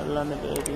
अल्लाह ने दे दी।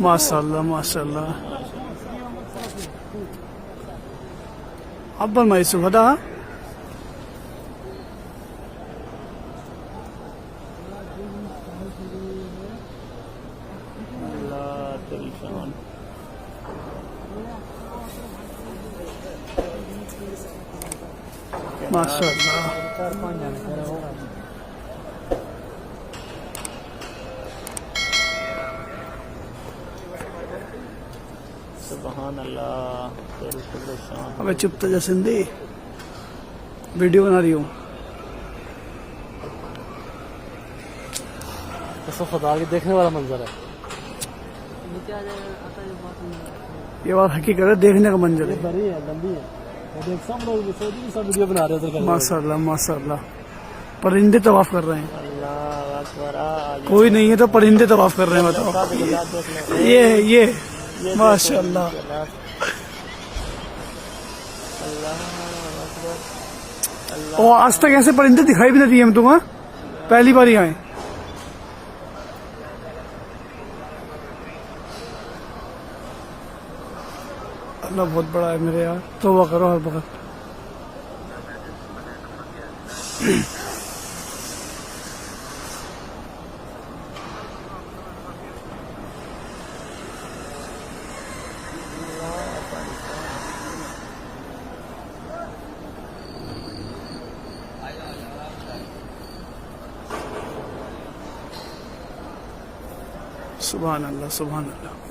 माशाल्लाह माशाल्लाह अब्बल माइसु हदा अल्लाह तेरी शान। माशाल्लाह सुबहानल्लाह तेरी शान। अबे चुप तो जा सिंधी वीडियो बना रही हूँ। तो खुदा के देखने वाला मंजर है ये बात हकीकत है, देखने का मंजर है। बड़ी है लंबी है देख सब लोग सब वीडियो बना रहे थे माशाल्लाह माशाल्लाह परिंदे तवाफ कर रहे हैं। अल्लाह अकबर। कोई नहीं है तो परिंदे तवाफ कर रहे हैं। बताओ ये माशाल्लाह और आज तक ऐसे परिंदे दिखाई भी नहीं दिए हम तुम्हें, पहली बार ही आए। अल्लाह बहुत बड़ा है मेरे यार, तौबा करो हर वक्त। सुभान अल्लाह सुभान अल्लाह।